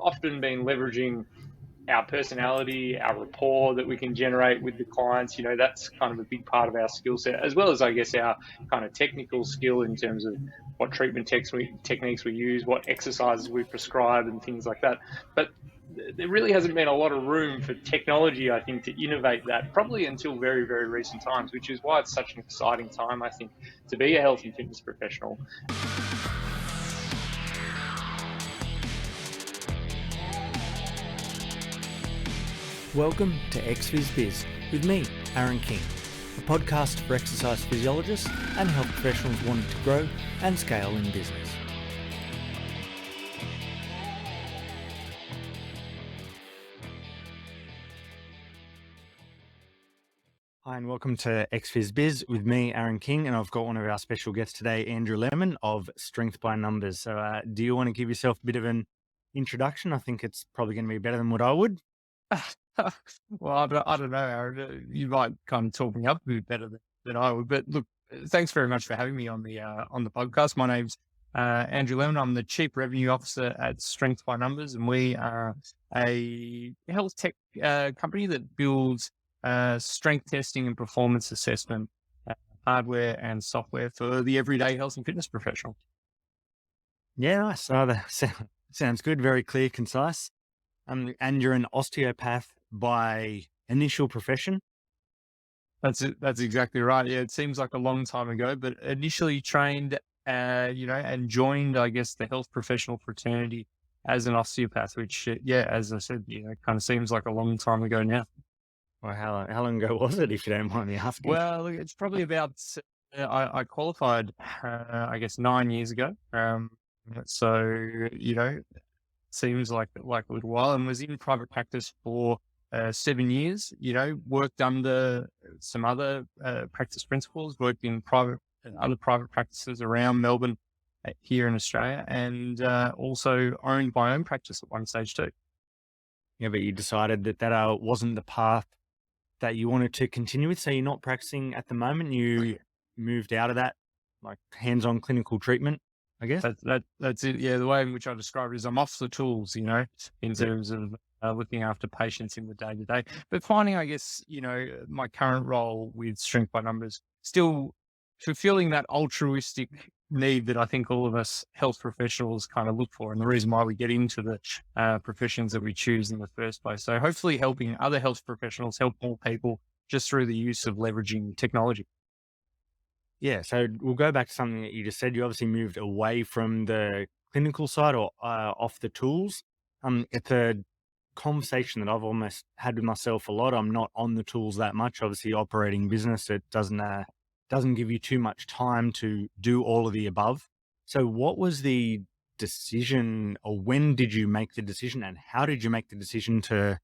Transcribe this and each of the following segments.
often been leveraging our personality, our rapport that we can generate with the clients. That's kind of a big part of our skill set, as well as, I guess, our kind of technical skill in terms of what treatment techniques we use, what exercises we prescribe, and things like that. But there really hasn't been a lot of room for technology, I think, to innovate that, probably until very, very recent times, which is why it's such an exciting time, I think, to be a health and fitness professional. Welcome to Phys with me, Aaron King, a podcast for exercise physiologists and health professionals wanting to grow and scale in business. Hi and welcome to Phys with me, Aaron King, and I've got one of our special guests today, Andrew Lemon of Strength by Numbers. So do you want to give yourself a bit of an introduction? I think it's probably going to be better than what I would. Well, I don't know, Aaron. You might kind of talk me up a bit better than I would. But look, thanks very much for having me on the podcast. My name's Andrew Lemon. I'm the Chief Revenue Officer at Strength by Numbers, and we are a health tech company that builds strength testing and performance assessment hardware and software for the everyday health and fitness professional. Yeah, nice. That sounds good. Very clear, concise. And you're an osteopath by initial profession? That's it. That's exactly right. Yeah, it seems like a long time ago, but initially trained, and joined, I guess, the health professional fraternity as an osteopath, which, as I said, kind of seems like a long time ago now. Well, how long ago was it, if you don't mind me asking? Well, it's probably about, I qualified, I guess, 9 years ago. So, seems like a little while, and was in private practice for 7 years, worked under some other practice principals, worked in other private practices around Melbourne here in Australia, and also owned my own practice at one stage too. Yeah, but you decided that wasn't the path that you wanted to continue with. So you're not practicing at the moment. You moved out of that, like hands-on clinical treatment, I guess. That's it. Yeah, the way in which I describe it is I'm off the tools, in terms of looking after patients in the day to day. But finding, I guess, my current role with Strength by Numbers, still fulfilling that altruistic need that I think all of us health professionals kind of look for, and the reason why we get into the professions that we choose in the first place. So hopefully helping other health professionals help more people just through the use of leveraging technology. Yeah, so we'll go back to something that you just said. You obviously moved away from the clinical side or off the tools. It's a conversation that I've almost had with myself a lot. I'm not on the tools that much. Obviously, operating business, it doesn't give you too much time to do all of the above. So what was the decision, or when did you make the decision, and how did you make the decision to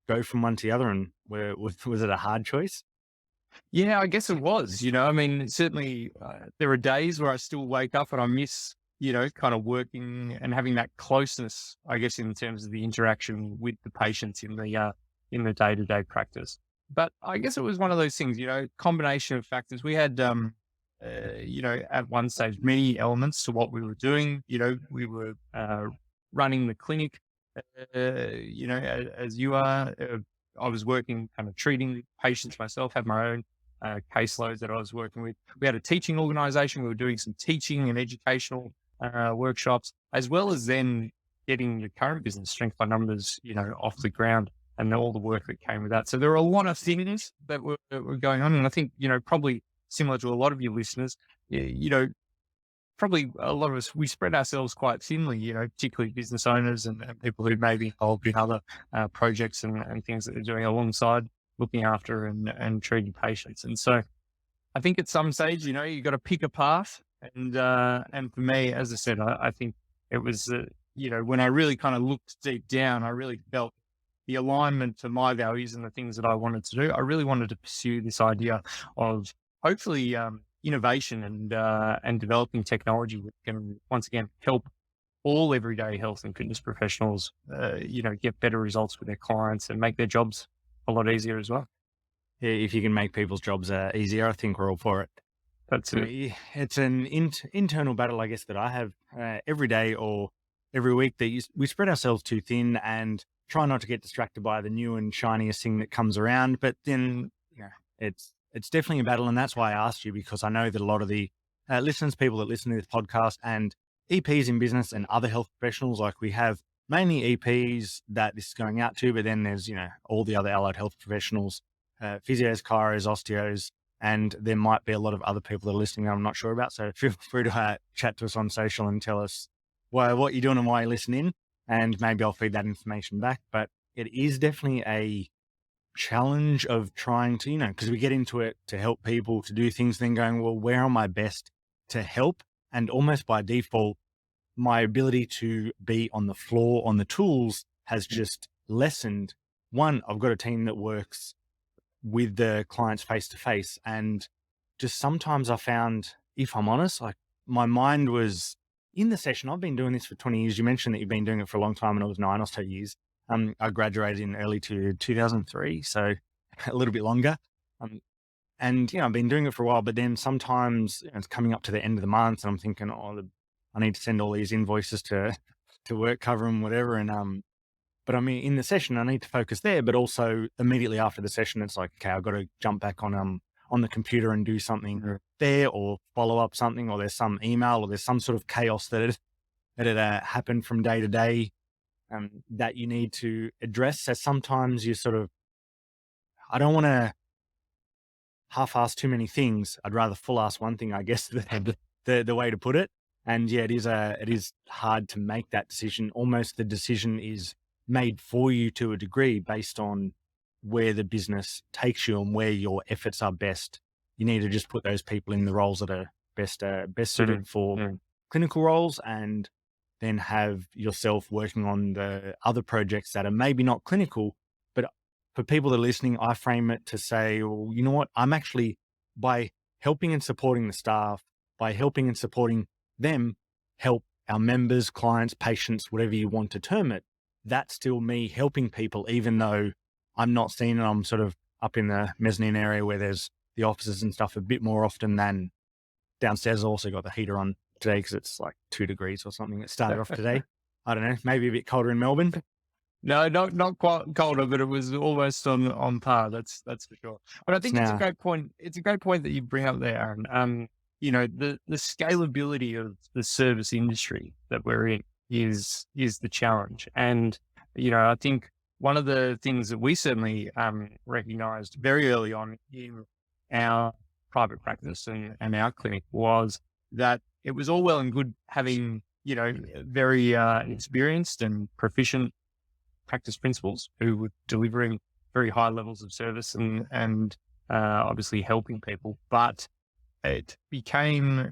go from one to the other? And was it a hard choice? Yeah, I guess it was, I mean, certainly there are days where I still wake up and I miss, kind of working and having that closeness, I guess, in terms of the interaction with the patients in the day-to-day practice. But I guess it was one of those things, combination of factors. We had, at one stage, many elements to what we were doing. We were running the clinic, as you are. I was working, kind of treating patients myself, had my own caseloads that I was working with. We had a teaching organization. We were doing some teaching and educational workshops, as well as then getting the current business, Strength by Numbers, off the ground, and all the work that came with that. So there were a lot of things that were going on. And I think, probably similar to a lot of your listeners, probably a lot of us, we spread ourselves quite thinly, particularly business owners and people who may be involved in other projects and things that they're doing alongside looking after and treating patients. And so I think at some stage, you've got to pick a path. And for me, as I said, I think it was, when I really kind of looked deep down, I really felt the alignment to my values and the things that I wanted to do. I really wanted to pursue this idea of hopefully innovation and developing technology that can once again help all everyday health and fitness professionals, get better results with their clients and make their jobs a lot easier as well. Yeah, if you can make people's jobs easier, I think we're all for it. That's it. It's an internal battle, I guess, that I have every day, or every week that we spread ourselves too thin and try not to get distracted by the new and shiniest thing that comes around. But then, it's definitely a battle. And that's why I asked you, because I know that a lot of the listeners, people that listen to this podcast, and EPs in business and other health professionals, like we have mainly EPs that this is going out to, but then there's, all the other allied health professionals, physios, chiros, osteos, and there might be a lot of other people that are listening that I'm not sure about. So feel free to chat to us on social and tell us what you're doing and why you're listening, and maybe I'll feed that information back. But it is definitely a challenge of trying to, because we get into it to help people to do things, then going, well, where am I best to help? And almost by default, my ability to be on the floor, on the tools, has just lessened. One, I've got a team that works with the clients face to face. And just sometimes I found, if I'm honest, like my mind was in the session. I've been doing this for 20 years. You mentioned that you've been doing it for a long time, and it was 9 or so years. I graduated in early 2003, so a little bit longer. And I've been doing it for a while, but then sometimes it's coming up to the end of the month and I'm thinking, I need to send all these invoices to work cover and whatever. And, but I mean, in the session, I need to focus there, but also immediately after the session, it's like, okay, I've got to jump back on the computer and do something there, or follow up something, or there's some email, or there's some sort of chaos that had happened from day to day, that you need to address. So sometimes I don't want to half-ass too many things. I'd rather full-ass one thing, I guess, the way to put it. And yeah, it is hard to make that decision. Almost the decision is made for you to a degree based on where the business takes you and where your efforts are best. You need to just put those people in the roles that are best suited for clinical roles, and then have yourself working on the other projects that are maybe not clinical. But for people that are listening, I frame it to say, well, you know what? I'm actually, by helping and supporting the staff, by helping and supporting them, help our members, clients, patients, whatever you want to term it. That's still me helping people, even though I'm not seen and I'm sort of up in the mezzanine area where there's the offices and stuff a bit more often than downstairs. I also got the heater on today because it's like 2 degrees or something. It started off today. I don't know, maybe a bit colder in Melbourne. No, not quite colder, but it was almost on par. That's for sure. But I think it's a great point. It's a great point that you bring up there, Aaron. The scalability of the service industry that we're in is the challenge. And, I think one of the things that we certainly recognized very early on in our private practice and our clinic was that it was all well and good having, very experienced and proficient practice principals who were delivering very high levels of service and obviously helping people. But it became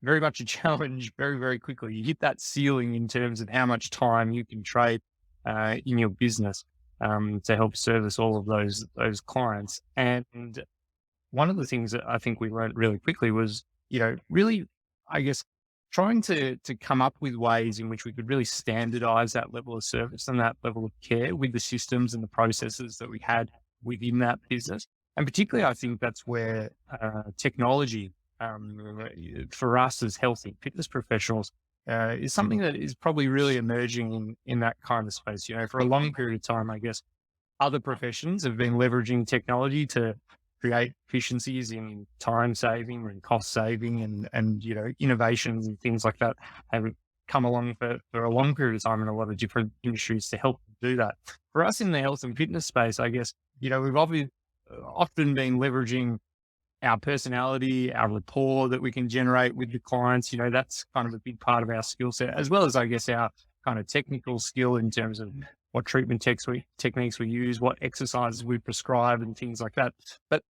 very much a challenge very, very quickly. You hit that ceiling in terms of how much time you can trade in your business to help service all of those clients. And one of the things that I think we learned really quickly was, really, I guess, trying to come up with ways in which we could really standardize that level of service and that level of care with the systems and the processes that we had within that business. And particularly, I think that's where technology for us as health and fitness professionals is something that is probably really emerging in that kind of space. For a long period of time, I guess, other professions have been leveraging technology to create efficiencies in time saving and cost saving and innovations and things like that have come along for a long period of time in a lot of different industries to help do that. For us in the health and fitness space, I guess, we've often been leveraging our personality, our rapport that we can generate with the clients. That's kind of a big part of our skill set, as well as, I guess, our kind of technical skill in terms of what treatment techniques we use, what exercises we prescribe and things like that. But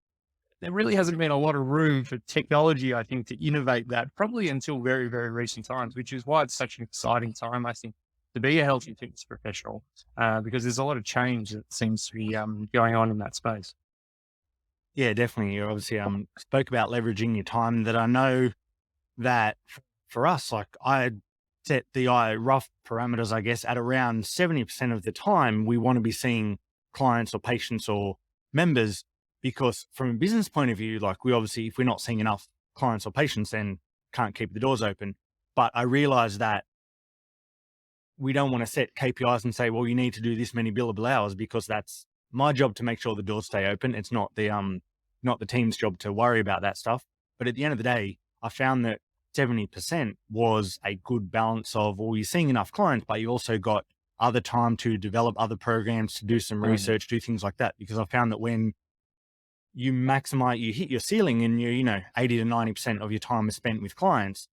there really hasn't been a lot of room for technology, I think, to innovate that probably until very, very recent times, which is why it's such an exciting time, I think, to be a health and fitness professional, because there's a lot of change that seems to be going on in that space. Yeah, definitely. You obviously spoke about leveraging your time. That I know that for us, like I set the rough parameters, I guess, at around 70% of the time we want to be seeing clients or patients or members, because from a business point of view, like we obviously, if we're not seeing enough clients or patients, then can't keep the doors open. But I realized that we don't want to set KPIs and say, well, you need to do this many billable hours, because that's my job to make sure the doors stay open. It's not the team's job to worry about that stuff. But at the end of the day, I found that 70% was a good balance of, well, you're seeing enough clients, but you also got other time to develop other programs, to do some research, do things like that. Because I found that when you maximize, you hit your ceiling and 80 to 90% of your time is spent with clients,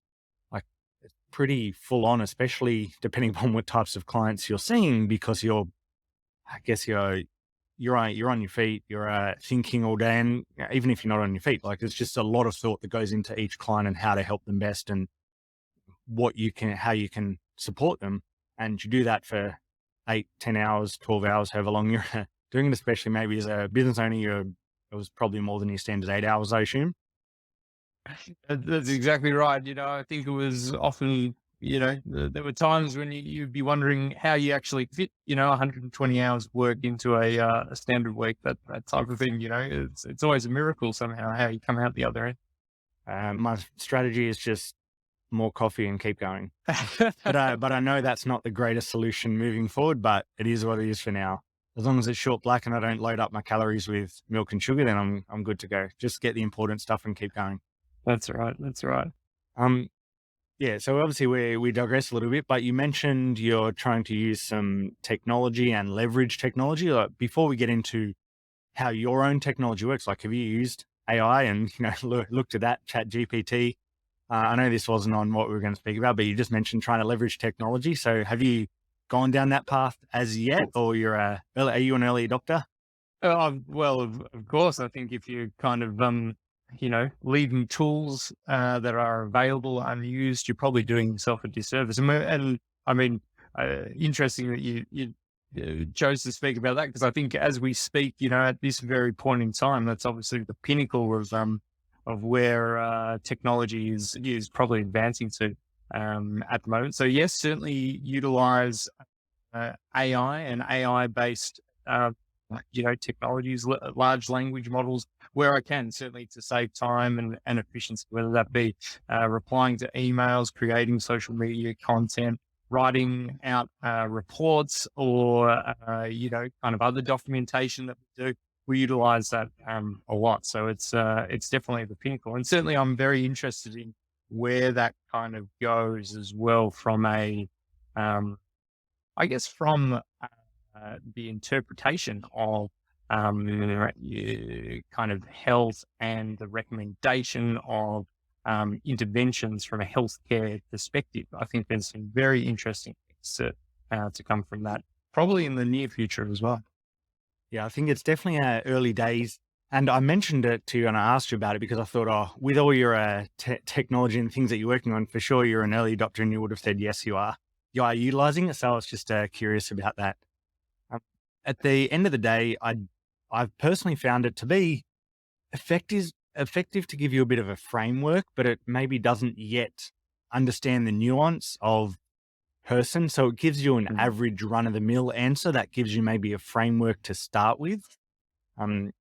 like, it's pretty full on, especially depending upon what types of clients you're seeing, because you're on your feet, you're thinking all day. And even if you're not on your feet, like, it's just a lot of thought that goes into each client and how to help them best and how you can support them. And you do that for 8, 10 hours, 12 hours, however long you're doing it, especially maybe as a business owner, it was probably more than your standard 8 hours, I assume. That's exactly right. I think it was often, there were times when you'd be wondering how you actually fit, 120 hours work into a standard week, that type of thing. It's always a miracle somehow how you come out the other end. My strategy is just more coffee and keep going. But I know that's not the greatest solution moving forward, but it is what it is for now. As long as it's short black and I don't load up my calories with milk and sugar, then I'm good to go. Just get the important stuff and keep going. That's right. That's right. Yeah. So obviously we digress a little bit, but you mentioned you're trying to use some technology and leverage technology. Like, before we get into how your own technology works, like, have you used AI and looked at that Chat GPT? I know this wasn't on what we were going to speak about, but you just mentioned trying to leverage technology. So have you gone down that path as yet, or are you an early adopter? Well, of course, I think if you kind of, leaving tools that are available unused, you're probably doing yourself a disservice. And I mean, interesting that you chose to speak about that, because I think as we speak, at this very point in time, that's obviously the pinnacle of where technology is probably advancing to at the moment. So yes, certainly utilize AI and AI based technologies, large language models where I can, certainly to save time and efficiency, whether that be replying to emails, creating social media content, writing out reports, or kind of other documentation that we do. We utilize that a lot. So it's definitely the pinnacle. And certainly I'm very interested in where that kind of goes as well, from from the interpretation of kind of health and the recommendation of interventions from a healthcare perspective. I think there's some very interesting things to come from that, probably in the near future as well. Yeah, I think it's definitely early days. And I mentioned it to you and I asked you about it because I thought, with all your technology and things that you're working on, for sure you're an early adopter, and you would have said, yes, you are. You are utilizing it. So I was just curious about that. At the end of the day, I've personally found it to be effective to give you a bit of a framework, but it maybe doesn't yet understand the nuance of person. So it gives you an average run-of-the-mill answer that gives you maybe a framework to start with,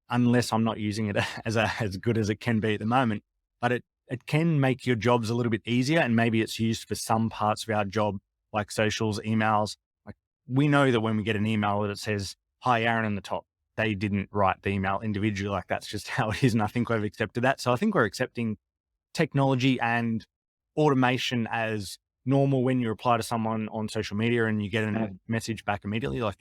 unless I'm not using it as good as it can be at the moment. But it can make your jobs a little bit easier, and maybe it's used for some parts of our job, like socials, emails. Like, we know that when we get an email that it says, "Hi, Aaron," in the top, they didn't write the email individually. Like, that's just how it is. And I think we've accepted that. So I think we're accepting technology and automation as normal when you reply to someone on social media and you get a message back immediately. Like,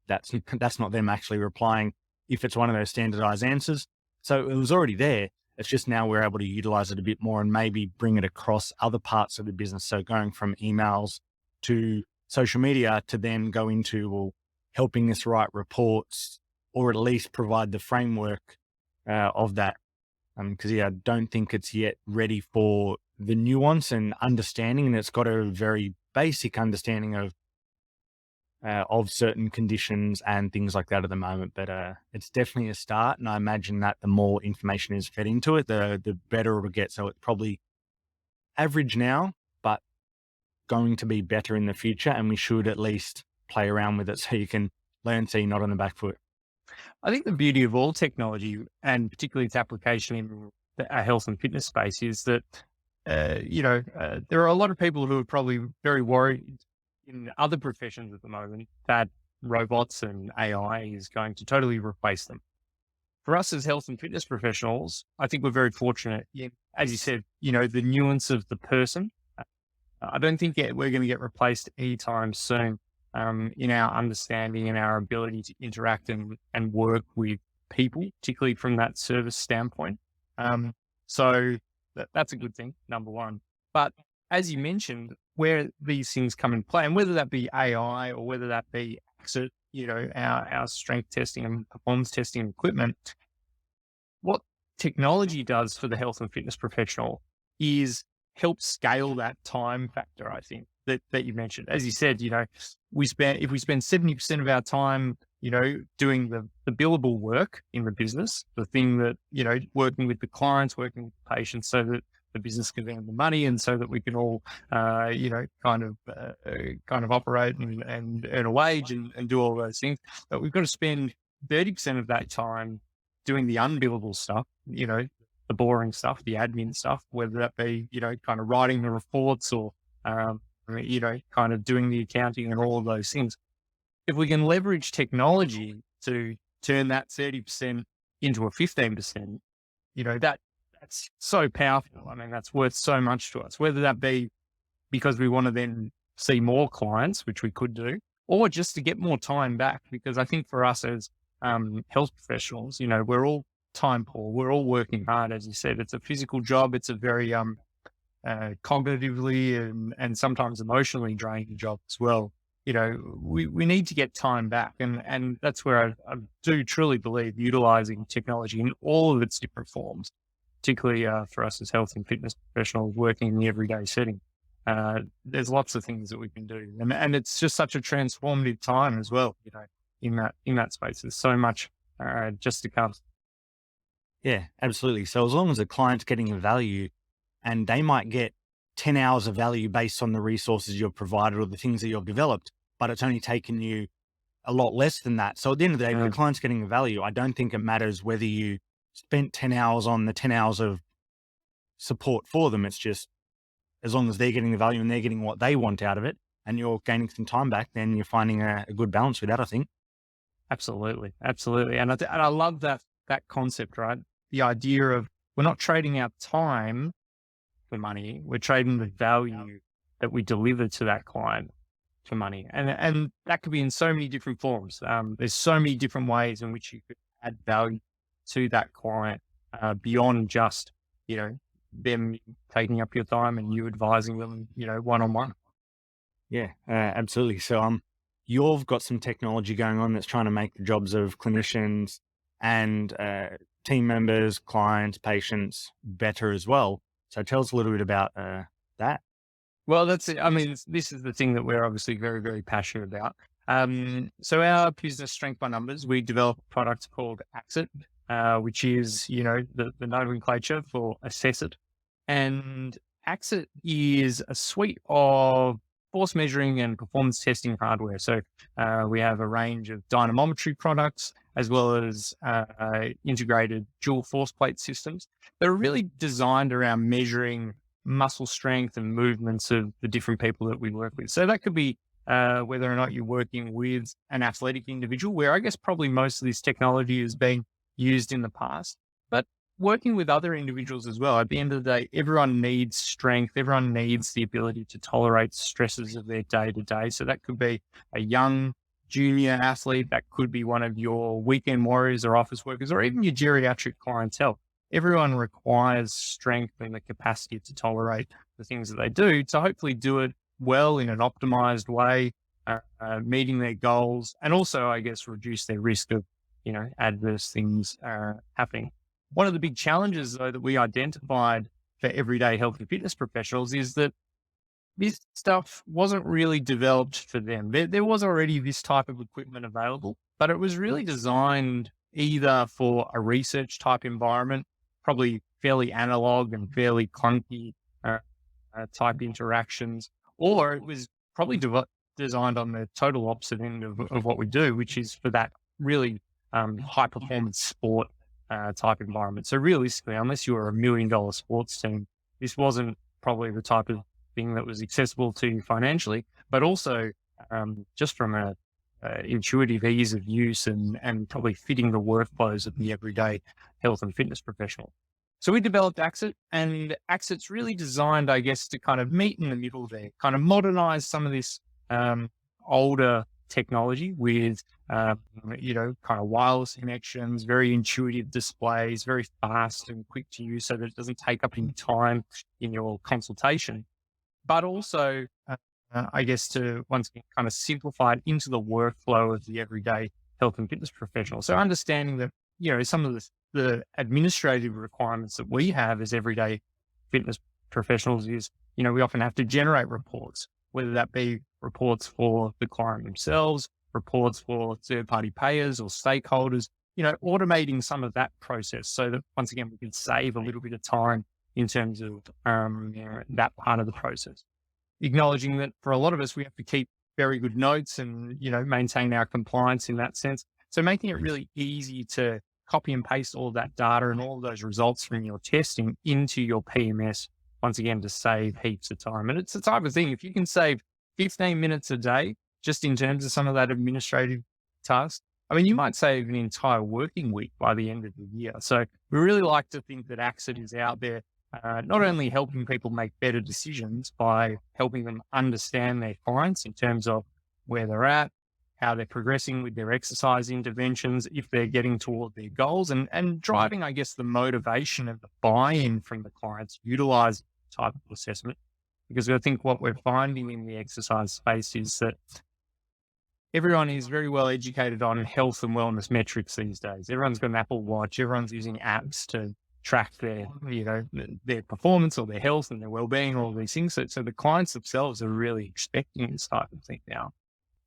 that's not them actually replying if it's one of those standardized answers. So it was already there. It's just now we're able to utilize it a bit more and maybe bring it across other parts of the business. So going from emails to social media to then go into, helping us write reports, or at least provide the framework of that. Because I don't think it's yet ready for the nuance and understanding, and it's got a very basic understanding of certain conditions and things like that at the moment. But it's definitely a start, and I imagine that the more information is fed into it, the better it'll get. So it's probably average now, but going to be better in the future, and we should at least play around with it so you can learn, so you're not on the back foot. I think the beauty of all technology, and particularly its application in a health and fitness space, is that there are a lot of people who are probably very worried in other professions at the moment that robots and AI is going to totally replace them. For us as health and fitness professionals, I think we're very fortunate. As you said, the nuance of the person. I don't think we're going to get replaced anytime soon in our understanding and our ability to interact and work with people, particularly from that service standpoint. So that's a good thing, number one. But as you mentioned, where these things come into play, and whether that be AI or whether that be our strength testing and performance testing equipment, what technology does for the health and fitness professional is help scale that time factor, I think, that you mentioned. As you said, if we spend 70% of our time, doing the billable work in the business, the thing that, working with the clients, working with the patients so that the business can earn the money and so that we can all, kind of operate and earn a wage and do all those things. But we've got to spend 30% of that time doing the unbillable stuff, the boring stuff, the admin stuff, whether that be, kind of writing the reports or, kind of doing the accounting and all of those things. If we can leverage technology to turn that 30% into a 15%, that's so powerful. I mean, that's worth so much to us, whether that be because we want to then see more clients, which we could do, or just to get more time back. Because I think for us as health professionals, we're all time poor. We're all working hard. As you said, it's a physical job. It's a very cognitively and sometimes emotionally draining job as well. We need to get time back. And that's where I do truly believe utilizing technology in all of its different forms, particularly for us as health and fitness professionals working in the everyday setting. There's lots of things that we can do. And it's just such a transformative time as well, in that space. There's so much just to come. Yeah, absolutely. So as long as the client's getting a value, and they might get 10 hours of value based on the resources you've provided or the things that you've developed, but it's only taken you a lot less than that. So at the end of the day, if the client's getting a value, I don't think it matters whether you spent 10 hours on the 10 hours of support for them. It's just, as long as they're getting the value and they're getting what they want out of it and you're gaining some time back, then you're finding a good balance with that, I think. Absolutely. Absolutely. And I love that concept, right? The idea of we're not trading our time for money. We're trading the value that we deliver to that client for money. And that could be in so many different forms. There's so many different ways in which you could add value to that client beyond just, them taking up your time and you advising them, one-on-one. Yeah, absolutely. So you've got some technology going on that's trying to make the jobs of clinicians and team members, clients, patients better as well. So tell us a little bit about that. Well, that's it. I mean, this is the thing that we're obviously very, very passionate about. So our business, Strength by Numbers, we developed a product called Axit, which is, the nomenclature for assess it. And Axit is a suite of force measuring and performance testing hardware. So we have a range of dynamometry products as well as integrated dual force plate systems that are really designed around measuring muscle strength and movements of the different people that we work with. So that could be whether or not you're working with an athletic individual, where I guess probably most of this technology has been used in the past, but working with other individuals as well. At the end of the day, everyone needs strength. Everyone needs the ability to tolerate stresses of their day to day. So that could be a young junior athlete. That could be one of your weekend warriors or office workers, or even your geriatric clientele. Everyone requires strength and the capacity to tolerate the things that they do to hopefully do it well in an optimized way, meeting their goals, and also, I guess, reduce their risk of, adverse things happening. One of the big challenges, though, that we identified for everyday health and fitness professionals is that this stuff wasn't really developed for them. There was already this type of equipment available, but it was really designed either for a research type environment, probably fairly analog and fairly clunky type interactions, or it was probably designed on the total opposite end of what we do, which is for that really high performance sport type environment. So realistically, unless you were $1 million sports team, this wasn't probably the type of thing that was accessible to you financially, but also just from a intuitive ease of use and probably fitting the workflows of the everyday health and fitness professional. So we developed Axit, and Axit's really designed, I guess, to kind of meet in the middle there, kind of modernize some of this older technology with, kind of wireless connections, very intuitive displays, very fast and quick to use so that it doesn't take up any time in your consultation. But also, I guess, to once again kind of simplify it into the workflow of the everyday health and fitness professional. So understanding that, some of the administrative requirements that we have as everyday fitness professionals is, we often have to generate reports, whether that be reports for the client themselves, reports for third-party payers or stakeholders, automating some of that process so that once again, we can save a little bit of time in terms of that part of the process. Acknowledging that for a lot of us, we have to keep very good notes and, maintain our compliance in that sense. So making it really easy to copy and paste all that data and all of those results from your testing into your PMS, once again, to save heaps of time. And it's the type of thing, if you can save 15 minutes a day, just in terms of some of that administrative tasks, I mean, you might save an entire working week by the end of the year. So we really like to think that Axit is out there, not only helping people make better decisions by helping them understand their clients in terms of where they're at, how they're progressing with their exercise interventions, if they're getting toward their goals, and driving, I guess, the motivation of the buy-in from the clients utilize type of assessment. Because I think what we're finding in the exercise space is that everyone is very well educated on health and wellness metrics these days. Everyone's got an Apple Watch. Everyone's using apps to track their, their performance or their health and their well-being, all these things. So the clients themselves are really expecting this type of thing now.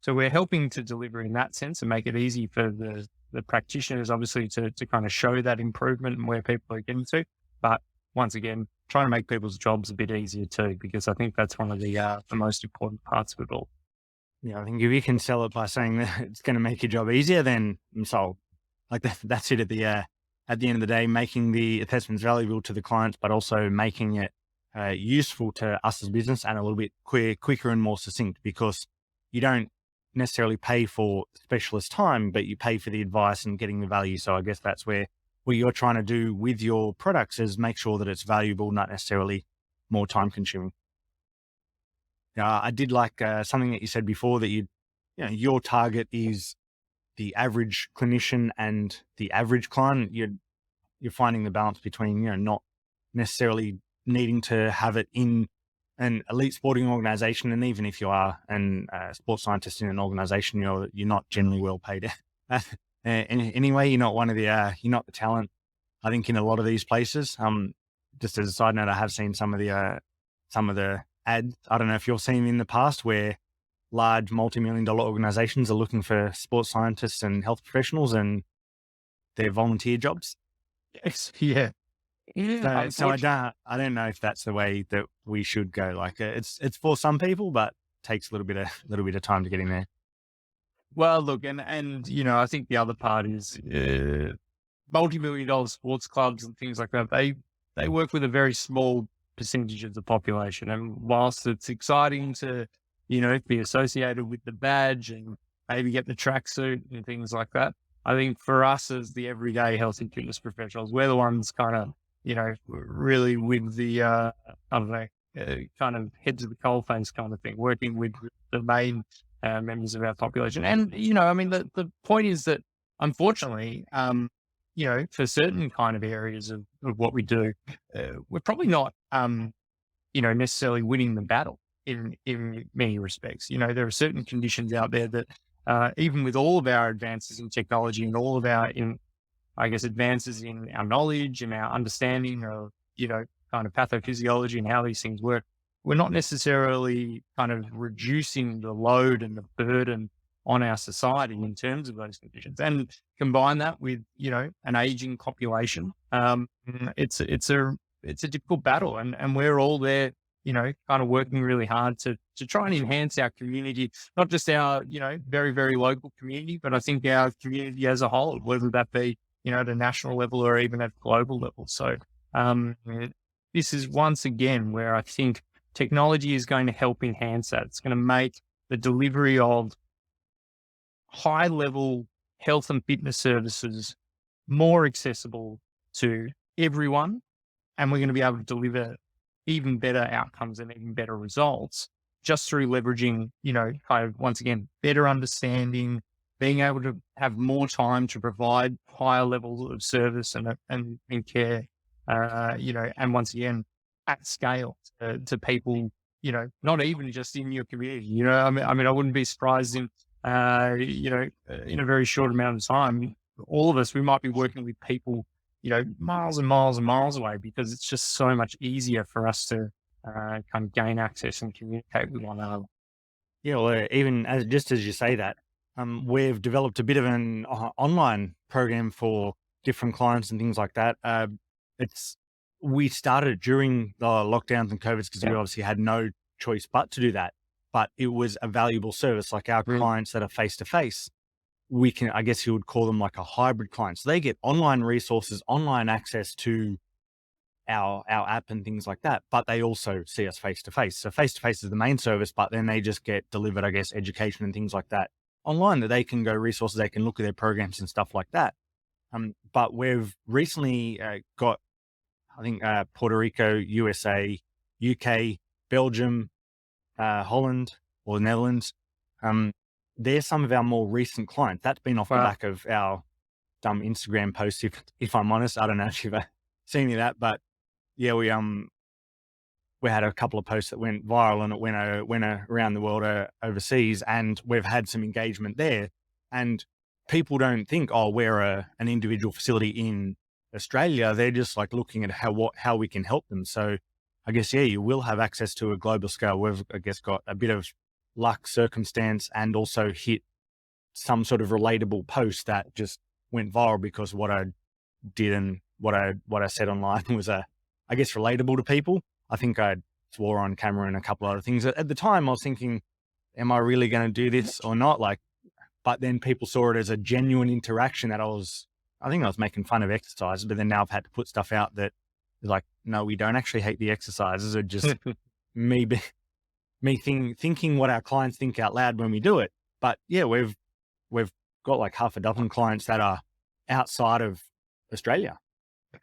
So we're helping to deliver in that sense and make it easy for the practitioners, obviously, to kind of show that improvement and where people are getting to. But once again, trying to make people's jobs a bit easier too, because I think that's one of the most important parts of it all. Yeah, I think if you can sell it by saying that it's going to make your job easier, then I'm sold. Like that's it at the end of the day, making the assessments valuable to the clients, but also making it useful to us as business and a little bit quicker and more succinct, because you don't necessarily pay for specialist time, but you pay for the advice and getting the value. So I guess that's where what you're trying to do with your products is make sure that it's valuable, not necessarily more time consuming. I did like something that you said before, that your target is the average clinician and the average client. You're finding the balance between, not necessarily needing to have it in an elite sporting organization. And even if you are a sports scientist in an organization, you're not generally well paid. Anyway, you're not you're not the talent, I think, in a lot of these places. Just as a side note, I have seen some of the ads. I don't know if you've seen in the past where large multi-million-dollar organizations are looking for sports scientists and health professionals, and they're volunteer jobs. Yes. Yeah. So I don't know if that's the way that we should go. Like it's for some people, but takes a little bit of time to get in there. Well, look, and I think the other part is multi-million-dollar sports clubs and things like that. They work with a very small percentage of the population, and whilst it's exciting to be associated with the badge and maybe get the tracksuit and things like that, I think for us as the everyday health and fitness professionals, we're the ones kind of really with the kind of head to the coalface kind of thing, working with the main members of our population. And the point is that unfortunately, for certain kind of areas of what we do, we're probably not necessarily winning the battle in many respects. There are certain conditions out there that even with all of our advances in technology and all of our advances in our knowledge and our understanding of kind of pathophysiology and how these things work, we're not necessarily kind of reducing the load and the burden on our society in terms of those conditions. And combine that with an aging population, it's a difficult battle, and we're all there kind of working really hard to try and enhance our community, not just our very, very local community, but I think our community as a whole, whether that be at a national level or even at a global level. So this is once again where I think technology is going to help enhance that. It's going to make the delivery of high level health and fitness services more accessible to everyone. And we're going to be able to deliver even better outcomes and even better results just through leveraging, kind of, once again, better understanding, being able to have more time to provide higher levels of service and care, and once again, at scale to people, not even just in your community. I wouldn't be surprised in a very short amount of time, all of us, we might be working with people, miles and miles and miles away, because it's just so much easier for us to kind of gain access and communicate with one another. Yeah, well, even just as you say that, we've developed a bit of an online program for different clients and things like that. We started during the lockdowns and COVIDs because we obviously had no choice but to do that. But it was a valuable service. Like our clients that are face to face, we can, I guess you would call them like a hybrid client. So they get online resources, online access to our app and things like that, but they also see us face to face. So face to face is the main service, but then they just get delivered, I guess, education and things like that online, that they can go resources, they can look at their programs and stuff like that. But we've recently got, I think, Puerto Rico, USA, UK, Belgium, Holland or Netherlands. They're some of our more recent clients. That's been off the back of our dumb Instagram posts. If I'm honest, I don't know if you've seen any of that, but yeah, we had a couple of posts that went viral and it went around the world overseas, and we've had some engagement there. And people don't think, oh, we're an individual facility in Australia. They're just like looking at how we can help them. So I guess, yeah, you will have access to a global scale. We've, I guess, got a bit of luck, circumstance, and also hit some sort of relatable post that just went viral because what I did and what I said online was I guess, relatable to people. I think I swore on camera and a couple other things. At the time, I was thinking, am I really going to do this or not? But then people saw it as a genuine interaction that I think I was making fun of exercise, but then now I've had to put stuff out that is like, no, we don't actually hate the exercises. Are just me thinking what our clients think out loud when we do it. But yeah, we've got like half a dozen clients that are outside of Australia.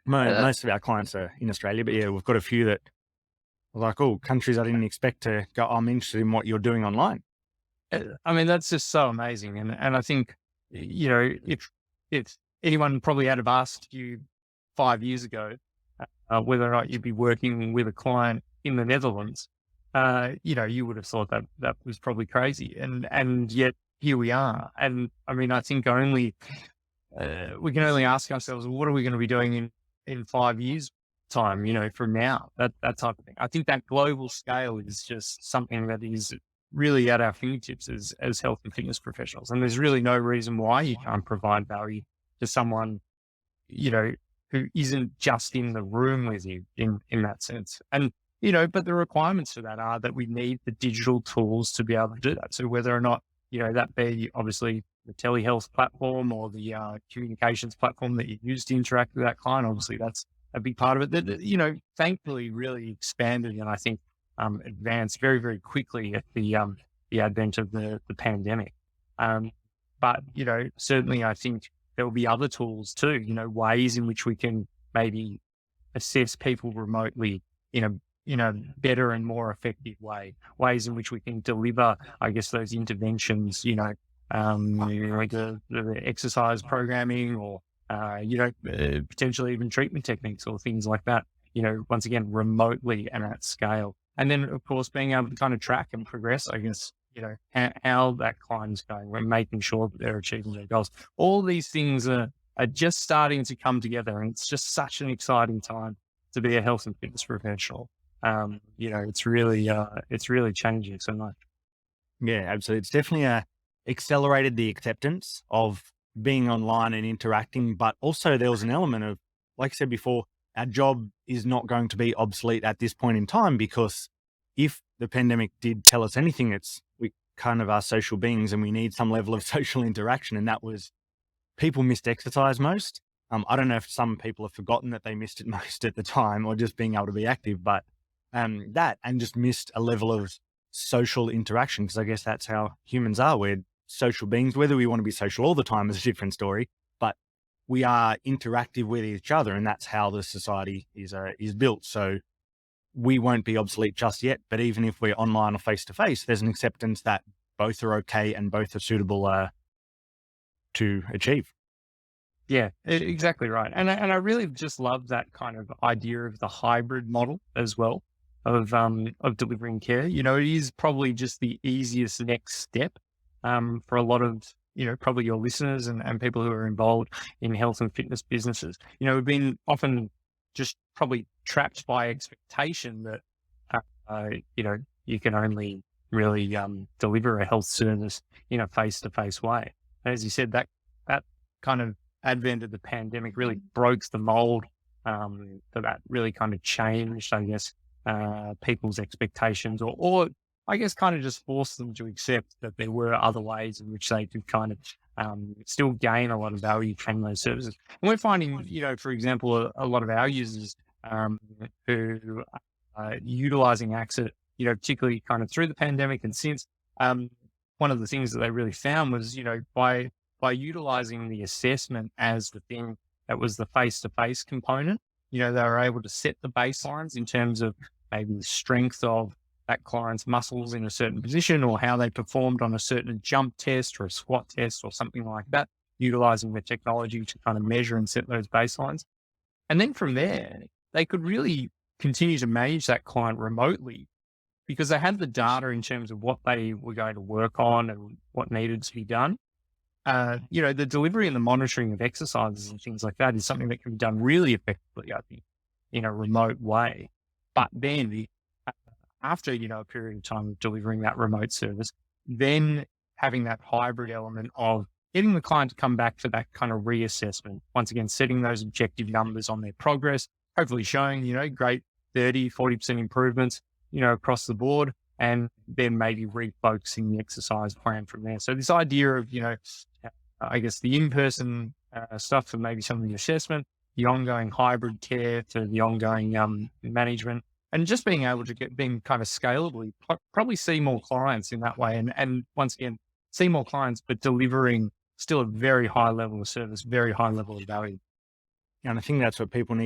Most of our clients are in Australia, but yeah, we've got a few that are like, oh, countries I didn't expect to go, I'm interested in what you're doing online. That's just so amazing. And I think, if anyone probably had have asked you 5 years ago whether or not you'd be working with a client in the Netherlands, you would have thought that was probably crazy. And yet here we are. And I think we can only ask ourselves, what are we going to be doing in 5 years time, from now, that type of thing. I think that global scale is just something that is really at our fingertips as health and fitness professionals. And there's really no reason why you can't provide value to someone, who isn't just in the room with you in that sense. And, but the requirements for that are that we need the digital tools to be able to do that. So whether or not, that be obviously the telehealth platform or the communications platform that you use to interact with that client, obviously that's a big part of it that, thankfully really expanded and I think advanced very, very quickly at the advent of the pandemic. But, certainly I think there will be other tools too, ways in which we can maybe assess people remotely in a better and more effective way, ways in which we can deliver, I guess, those interventions, like the exercise programming or, potentially even treatment techniques or things like that, once again, remotely and at scale. And then, of course, being able to kind of track and progress, I guess, how that client is going. We're making sure that they're achieving their goals. All these things are just starting to come together, and it's just such an exciting time to be a health and fitness professional. It's really changing so much. Yeah, absolutely. It's definitely accelerated the acceptance of being online and interacting, but also there was an element of, like I said before, our job is not going to be obsolete at this point in time, because if the pandemic did tell us anything, we kind of are social beings and we need some level of social interaction. And that was, people missed exercise most. I don't know if some people have forgotten that they missed it most at the time or just being able to be active, but that, and just missed a level of social interaction, because I guess that's how humans are. We're social beings. Whether we want to be social all the time is a different story, but we are interactive with each other, and that's how the society is built. So we won't be obsolete just yet, but even if we're online or face to face, there's an acceptance that both are okay and both are suitable to achieve. Yeah, exactly right. And I really just love that kind of idea of the hybrid model as well of delivering care. You know, it is probably just the easiest next step for a lot of, you know, probably your listeners and people who are involved in health and fitness businesses. You know, we've been often just probably trapped by expectation that, you know, you can only really deliver a health service in a face-to-face way. And as you said, that kind of advent of the pandemic really broke the mold. That really kind of changed, I guess, people's expectations, or I guess kind of just forced them to accept that there were other ways in which they could kind of still gain a lot of value from those services. And we're finding, you know, for example, a lot of our users who are utilizing AXIT, you know, particularly kind of through the pandemic and since, one of the things that they really found was, you know, by utilizing the assessment as the thing that was the face-to-face component, you know, they were able to set the baselines in terms of maybe the strength of that client's muscles in a certain position, or how they performed on a certain jump test or a squat test or something like that, utilizing the technology to kind of measure and set those baselines. And then from there, they could really continue to manage that client remotely because they had the data in terms of what they were going to work on and what needed to be done. You know, the delivery and the monitoring of exercises and things like that is something that can be done really effectively, I think, in a remote way. But then after, you know, a period of time of delivering that remote service, then having that hybrid element of getting the client to come back for that kind of reassessment, once again, setting those objective numbers on their progress, hopefully showing, you know, great 30, 40% improvements, you know, across the board, and then maybe refocusing the exercise plan from there. So this idea of, you know, I guess the in-person stuff for maybe some of the assessment, the ongoing hybrid care to the ongoing management, and just being able to being kind of scalably, probably see more clients in that way. And once again, see more clients, but delivering still a very high level of service, very high level of value. And I think that's what people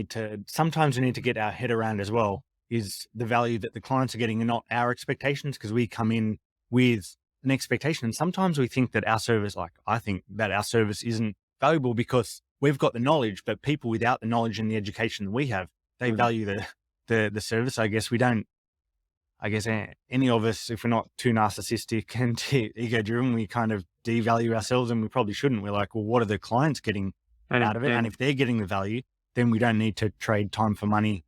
sometimes we need to get our head around as well, is the value that the clients are getting and not our expectations, because we come in with an expectation. And sometimes we think that our service, I think that our service isn't valuable because we've got the knowledge, but people without the knowledge and the education that we have, they value the service. I guess any of us, if we're not too narcissistic and ego driven, we kind of devalue ourselves, and we probably shouldn't. We're like, well, what are the clients getting out of it? And if they're getting the value, then we don't need to trade time for money.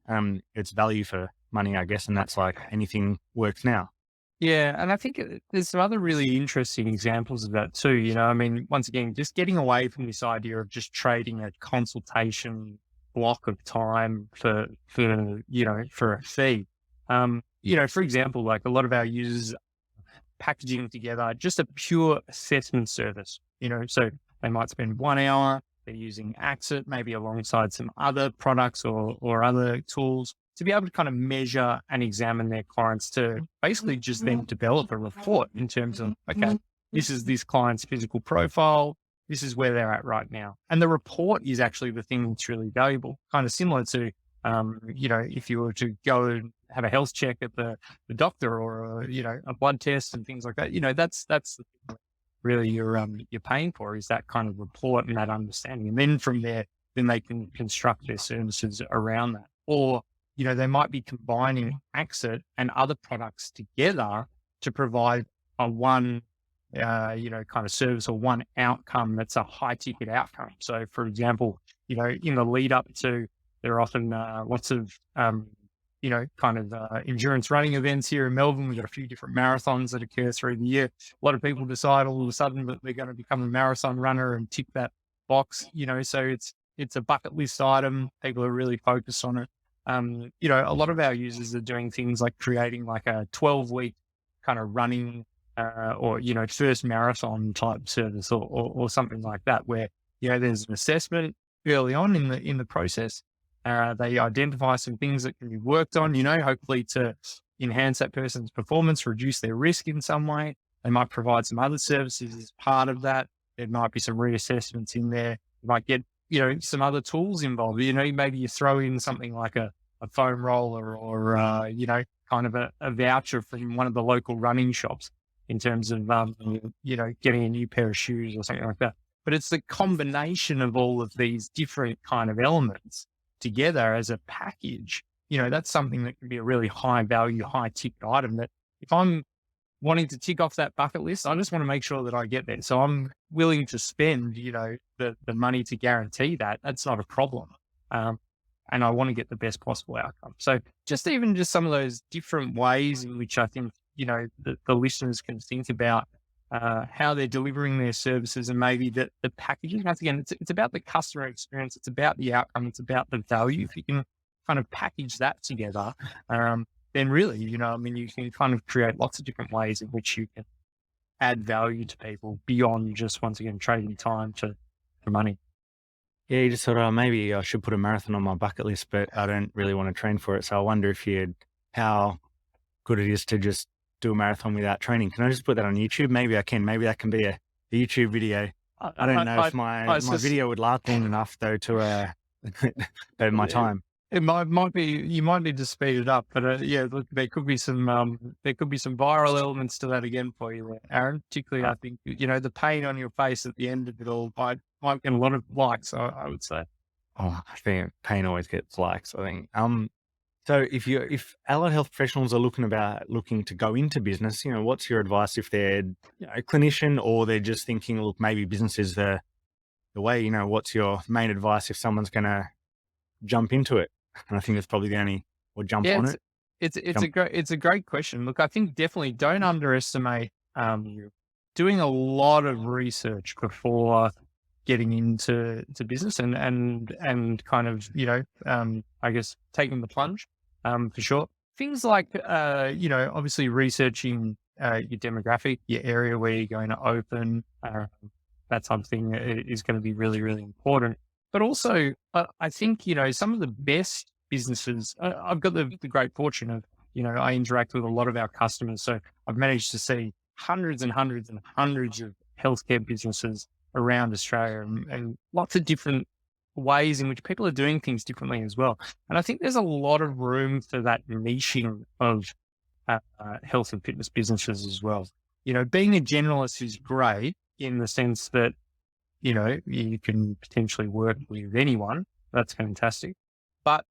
It's value for money, I guess. And that's like anything works now. Yeah. And I think there's some other really interesting examples of that too. You know, I mean, once again, just getting away from this idea of just trading a consultation block of time for you know, for a fee. You know, for example, like a lot of our users packaging together just a pure assessment service, you know, so they might spend 1 hour, they're using AXIT, maybe alongside some other products or other tools to be able to kind of measure and examine their clients, to basically just then develop a report in terms of, okay, this is this client's physical profile, this is where they're at right now. And the report is actually the thing that's really valuable, kind of similar to, you know, if you were to go and have a health check at the doctor, or, you know, a blood test and things like that, you know, that's really you're paying for, is that kind of report and that understanding. And then from there, then they can construct their services around that. Or, you know, they might be combining AXIT and other products together to provide a one, you know, kind of service or one outcome that's a high ticket outcome. So for example, you know, in the lead up to, there are often lots of, you know, kind of endurance running events here in Melbourne. We've got a few different marathons that occur through the year. A lot of people decide all of a sudden that they're going to become a marathon runner and tick that box, you know, so it's a bucket list item. People are really focused on it. You know, a lot of our users are doing things like creating like a 12-week kind of running or, you know, first marathon type service or something like that, where, you know, there's an assessment early on in the process. They identify some things that can be worked on, you know, hopefully to, enhance that person's performance, reduce their risk in some way. They might provide some other services as part of that. There might be some reassessments in there. You might get, some other tools involved. Maybe you throw in something like a foam roller or, kind of a voucher from one of the local running shops in terms of, getting a new pair of shoes or something like that. But it's the combination of all of these different kind of elements together as a package. That's something that can be a really high value, high ticket item that if I'm wanting to tick off that bucket list, I just want to make sure that I get there. So I'm willing to spend, the money to guarantee that. That's not a problem. And I want to get the best possible outcome. So just some of those different ways in which I think, the listeners can think about how they're delivering their services and maybe the packaging. Once again, it's about the customer experience. It's about the outcome. It's about the value. If you can kind of package that together, then really, you can kind of create lots of different ways in which you can add value to people beyond just, once again, trading time for money. Yeah, you just thought, maybe I should put a marathon on my bucket list, but I don't really want to train for it. So I wonder how good it is to just do a marathon without training. Can I just put that on YouTube? Maybe I can. Maybe that can be a YouTube video. I don't know if my video would last long enough though to over my time. It might be, you might need to speed it up, but look, there could be some viral elements to that again for you, Aaron. Particularly, I think the pain on your face at the end of it all might get a lot of likes. I would say. Oh, I think pain always gets likes. I think. So if allied health professionals are looking to go into business, what's your advice if they're a clinician or they're just thinking, look, maybe business is the way. What's your main advice if someone's going to jump into it? And I think that's probably the only, or jump on it. It's a great question. Look, I think definitely don't underestimate doing a lot of research before getting into business and kind of, I guess taking the plunge, for sure. Things like, obviously researching your demographic, your area where you're going to open, that type of thing is going to be really, really important. But also, I think, some of the best businesses, I've got the great fortune of, I interact with a lot of our customers. So I've managed to see hundreds and hundreds and hundreds of healthcare businesses around Australia and lots of different ways in which people are doing things differently as well. And I think there's a lot of room for that niching of health and fitness businesses as well. Being a generalist is great in the sense that, you can potentially work with anyone. That's fantastic. But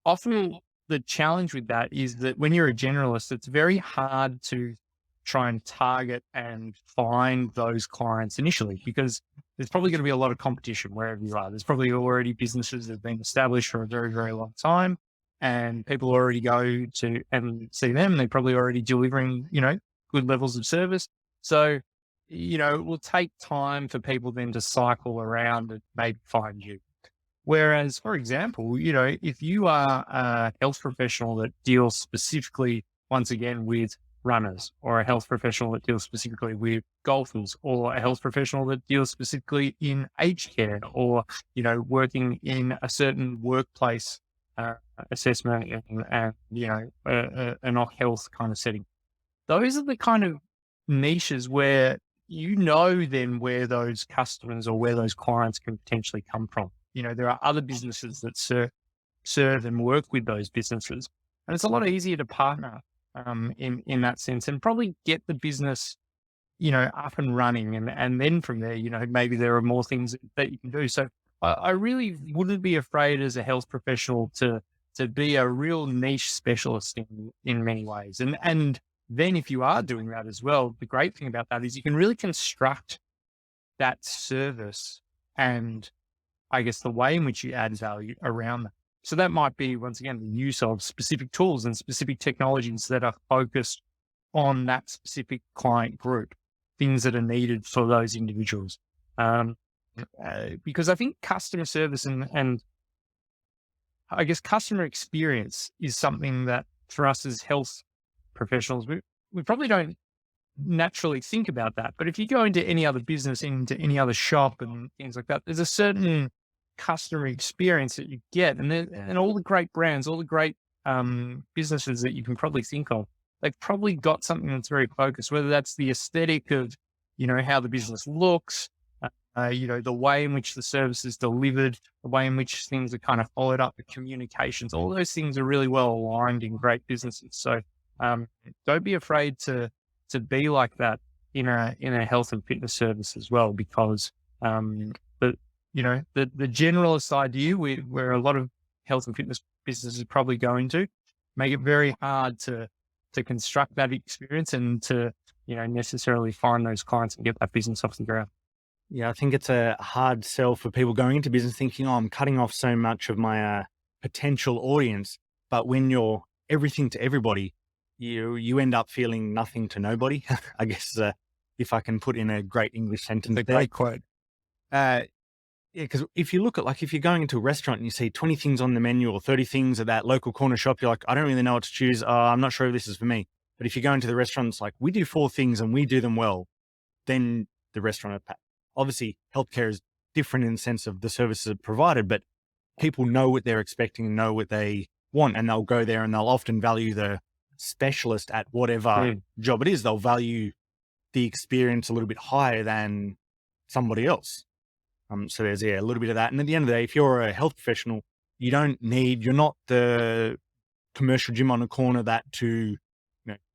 often the challenge with that is that when you're a generalist, it's very hard to try and target and find those clients initially, because there's probably going to be a lot of competition wherever you are. There's probably already businesses that have been established for a very, very long time, and people already go to and see them. They're probably already delivering, good levels of service. So, it will take time for people then to cycle around and maybe find you. Whereas, for example, if you are a health professional that deals specifically, once again, with runners, or a health professional that deals specifically with golfers, or a health professional that deals specifically in aged care, or, working in a certain workplace assessment and an off health kind of setting. Those are the kind of niches where then where those customers or where those clients can potentially come from. There are other businesses that serve and work with those businesses, and it's a lot easier to partner in that sense and probably get the business, up and running. And then from there, maybe there are more things that you can do. So I really wouldn't be afraid as a health professional to be a real niche specialist in many ways. And then if you are doing that as well, the great thing about that is you can really construct that service and I guess the way in which you add value around that. So that might be, once again, the use of specific tools and specific technologies that are focused on that specific client group, things that are needed for those individuals. Because I think customer service and I guess customer experience is something that for us as health professionals, we probably don't naturally think about that. But if you go into any other business, into any other shop and things like that, there's a certain customer experience that you get, and all the great brands, all the great businesses that you can probably think of, they've probably got something that's very focused, whether that's the aesthetic of, how the business looks, the way in which the service is delivered, the way in which things are kind of followed up, the communications, all those things are really well aligned in great businesses. So don't be afraid to be like that in a health and fitness service as well, because the generalist idea where a lot of health and fitness businesses probably go into make it very hard to construct that experience and to necessarily find those clients and get that business off the ground. Yeah, I think it's a hard sell for people going into business thinking, oh, I'm cutting off so much of my potential audience. But when you're everything to everybody, you end up feeling nothing to nobody. I guess if I can put in a great English sentence. It's a great quote. Yeah, because if you look at, like, if you're going into a restaurant and you see 20 things on the menu or 30 things at that local corner shop, you're like, I don't really know what to choose. I'm not sure if this is for me. But if you go into the restaurant, it's like, we do 4 things and we do them well, then the restaurant are packed. Obviously, healthcare is different in the sense of the services provided, but people know what they're expecting and know what they want, and they'll go there and they'll often value the specialist at whatever job it is. They'll value the experience a little bit higher than somebody else. So there's a little bit of that. And at the end of the day, if you're a health professional, you're not the commercial gym on the corner that to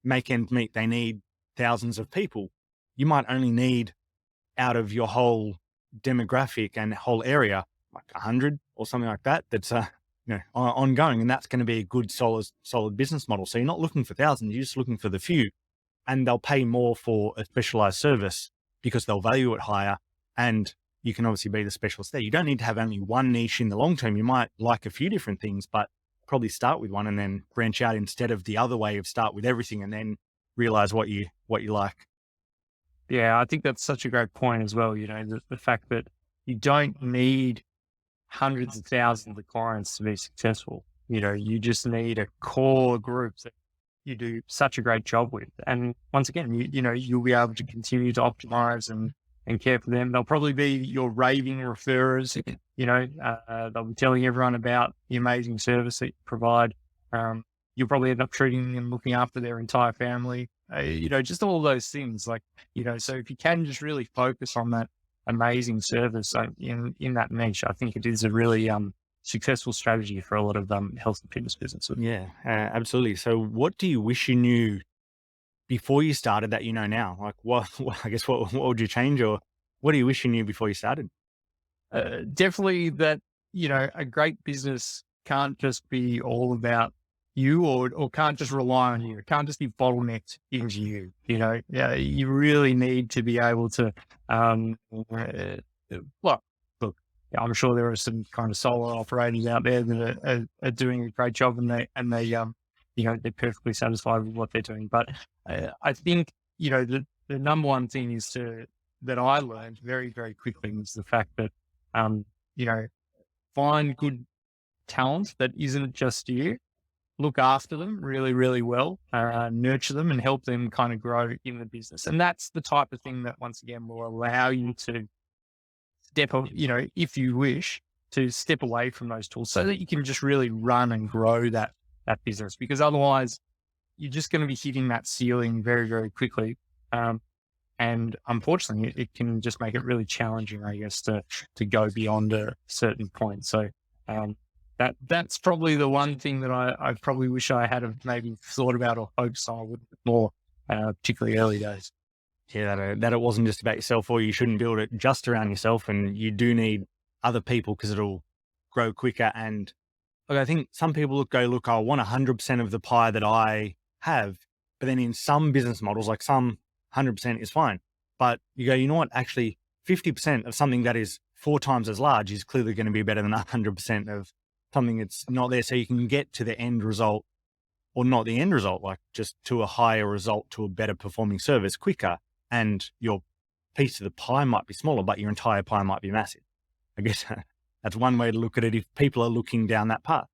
make ends meet. They need thousands of people. You might only need, out of your whole demographic and whole area, like 100 or something like that, that's ongoing. And that's going to be a good, solid business model. So you're not looking for thousands, you're just looking for the few, and they'll pay more for a specialized service because they'll value it higher. And you can obviously be the specialist there. You don't need to have only one niche in the long term. You might like a few different things, but probably start with one and then branch out, instead of the other way of start with everything and then realize what you like. Yeah, I think that's such a great point as well. The fact that you don't need hundreds of thousands of clients to be successful. You just need a core group that you do such a great job with. And once again, you'll be able to continue to optimize and care for them. They'll probably be your raving referrers. They'll be telling everyone about the amazing service that you provide. You'll probably end up treating and looking after their entire family. Just all those things. So if you can just really focus on that amazing service in that niche, I think it is a really successful strategy for a lot of health and fitness businesses. Yeah, absolutely. So what do you wish you knew before you started that you know now? Like, what would you change, or what do you wish you knew before you started? Definitely that, a great business can't just be all about you, or can't just rely on you. It can't just be bottlenecked into you. You really need to be able to, look, I'm sure there are some kind of solo operators out there that are doing a great job, and they're perfectly satisfied with what they're doing. But I think, the number one thing that I learned very, very quickly is the fact that, find good talent that isn't just you, look after them really, really well, nurture them and help them kind of grow in the business. And that's the type of thing that, once again, will allow you to step, if you wish, to step away from those tools so that you can just really run and grow that business, because otherwise you're just going to be hitting that ceiling very, very quickly. And unfortunately, it can just make it really challenging, I guess, to go beyond a certain point. So that's probably the one thing that I probably wish I had have maybe thought about or focused on a little bit more, particularly early days. Yeah, that it wasn't just about yourself, or you shouldn't build it just around yourself, and you do need other people because it'll grow quicker. And I think some people I want 100% of the pie that I have, but then in some business models, like some 100% is fine. But you go, you know what, actually 50% of something that is 4 times as large is clearly going to be better than 100% of something that's not there. So you can get to the end result, or not the end result, like just to a higher result, to a better performing service quicker. And your piece of the pie might be smaller, but your entire pie might be massive. I guess that's one way to look at it if people are looking down that path.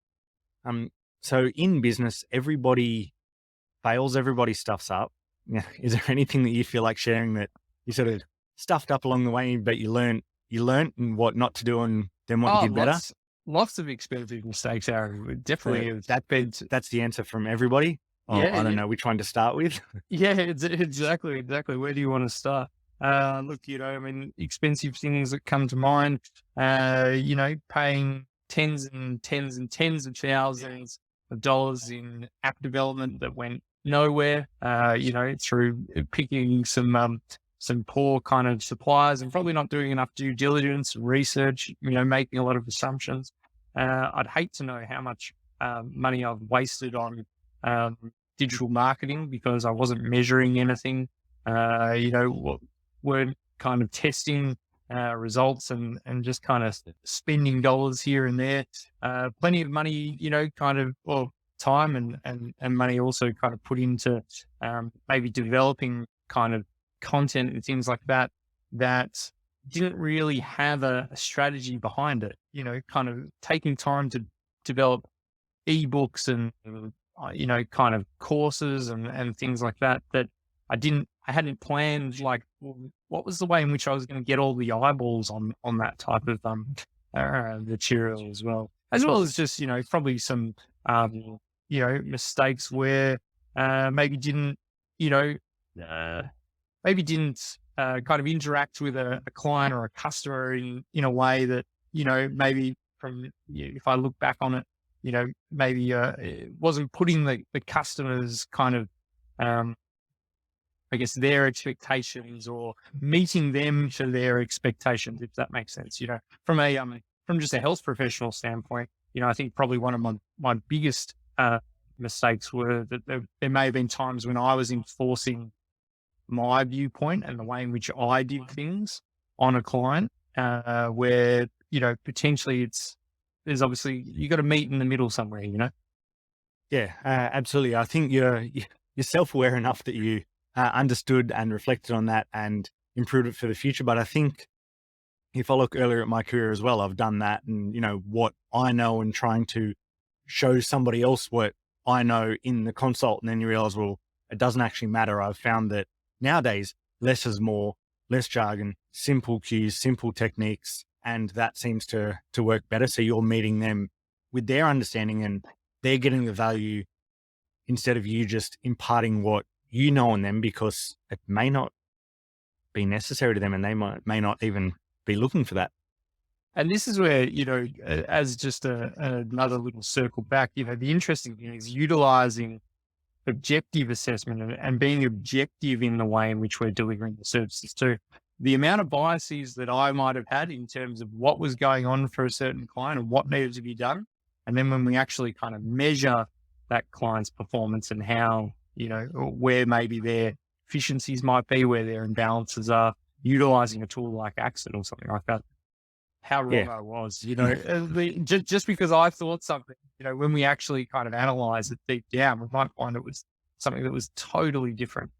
So in business, everybody fails, everybody stuffs up. Yeah. Is there anything that you feel like sharing that you sort of stuffed up along the way, but you learned and what not to do, and then what you did better? Lots of expensive mistakes are definitely that's the answer from everybody. or Yeah, I don't yeah. know which one to start with. Yeah, exactly, exactly. Where do you want to start? Look, I mean, expensive things that come to mind, paying tens and tens and tens of thousands of dollars in app development that went nowhere, through picking some poor kind of suppliers and probably not doing enough due diligence and research, making a lot of assumptions. I'd hate to know how much money I've wasted on um, digital marketing because I wasn't measuring anything, weren't kind of testing results and just kind of spending dollars here and there. Plenty of money, time and money also kind of put into maybe developing kind of content and things like that that didn't really have a strategy behind it, kind of taking time to develop ebooks and kind of courses and things like that I hadn't planned, like, what was the way in which I was going to get all the eyeballs on that type of material as well as just probably some mistakes where maybe didn't you know maybe didn't kind of interact with a client or a customer in a way that maybe if I look back on it, maybe it wasn't putting the customers kind of, I guess, their expectations or meeting them to their expectations, if that makes sense. From just a health professional standpoint, I think probably one of my biggest mistakes were that there may have been times when I was enforcing my viewpoint and the way in which I did things on a client, where potentially there's obviously you got to meet in the middle somewhere. Yeah, absolutely. I think you're self-aware enough that you understood and reflected on that and improved it for the future. But I think if I look earlier at my career as well, I've done that, and what I know and trying to show somebody else what I know in the consult, and then you realize, well, it doesn't actually matter. I've found that nowadays less is more, less jargon, simple cues, simple techniques, and that seems to work better. So you're meeting them with their understanding and they're getting the value instead of you just imparting what you know on them, because it may not be necessary to them and they may not even be looking for that. And this is where, as just another little circle back, the interesting thing is utilizing objective assessment and being objective in the way in which we're delivering the services too. The amount of biases that I might have had in terms of what was going on for a certain client and what needed to be done. And then when we actually kind of measure that client's performance and how, where maybe their efficiencies might be, where their imbalances are, utilizing a tool like Accent or something like that, how wrong I was, just because I thought something, when we actually kind of analyze it deep down, we might find it was something that was totally different.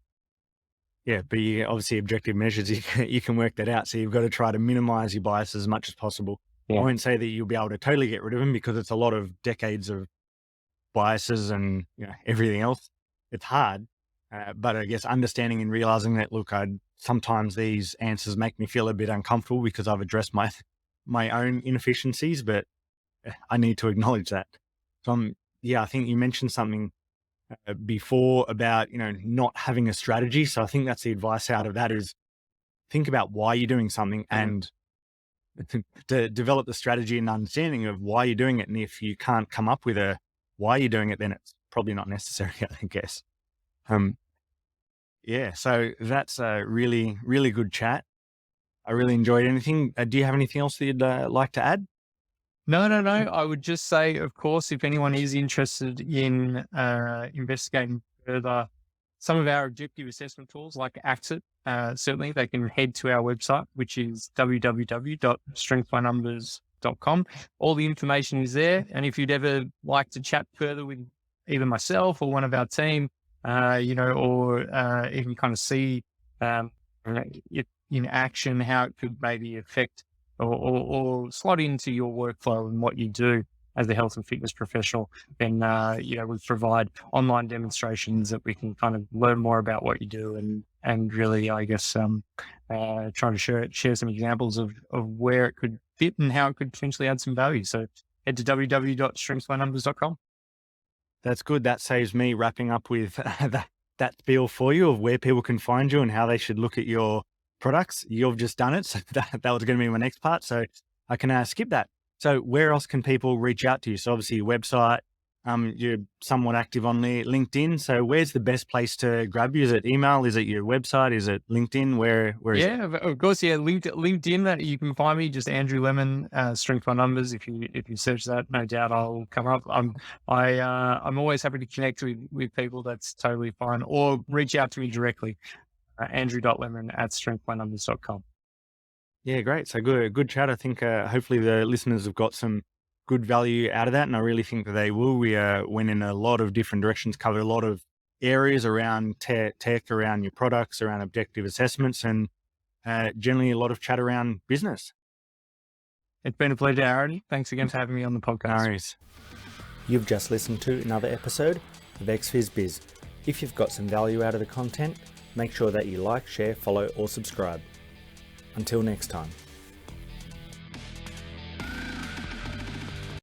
Yeah, but you obviously objective measures, you can work that out. So you've got to try to minimize your bias as much as possible. Yeah. I won't say that you'll be able to totally get rid of them because it's a lot of decades of biases and everything else. It's hard, but I guess understanding and realizing that, look, sometimes these answers make me feel a bit uncomfortable because I've addressed my own inefficiencies, but I need to acknowledge that. So I think you mentioned something before about, not having a strategy. So I think that's the advice out of that is think about why you're doing something and to develop the strategy and understanding of why you're doing it. And if you can't come up with a why you're doing it, then it's probably not necessary, I guess. So that's a really, really good chat. I really enjoyed anything. Do you have anything else that you'd like to add? No. I would just say, of course, if anyone is interested in investigating further some of our objective assessment tools like ACTIT, certainly they can head to our website, which is www.strengthbynumbers.com. All the information is there. And if you'd ever like to chat further with either myself or one of our team, or even kind of see in action how it could maybe affect or slot into your workflow and what you do as a health and fitness professional, then we provide online demonstrations that we can kind of learn more about what you do and really, I guess, try to share some examples of where it could fit and how it could potentially add some value. So head to www.strengthbynumbers.com. That's good. That saves me wrapping up with that spiel for you of where people can find you and how they should look at your products. You've just done it. So that was going to be my next part. So I can skip that. So where else can people reach out to you? So obviously your website, you're somewhat active on LinkedIn. So where's the best place to grab you? Is it email? Is it your website? Is it LinkedIn? Where is it? Yeah, of course. Yeah, LinkedIn. You can find me just Andrew Lemon, Strength by Numbers. If you search that, no doubt I'll come up. I'm always happy to connect with people. That's totally fine. Or reach out to me directly, andrew.lemon@strengthbynumbers.com. Yeah, great. So good chat. I think hopefully the listeners have got some good value out of that, and I really think that they will. We went in a lot of different directions, covered a lot of areas around tech, around your products, around objective assessments, and generally a lot of chat around business. It's been a pleasure, Aaron. Thanks again for having me on the podcast. No worries. You've just listened to another episode of Phys Biz. If you've got some value out of the content, make sure that you like, share, follow, or subscribe. Until next time.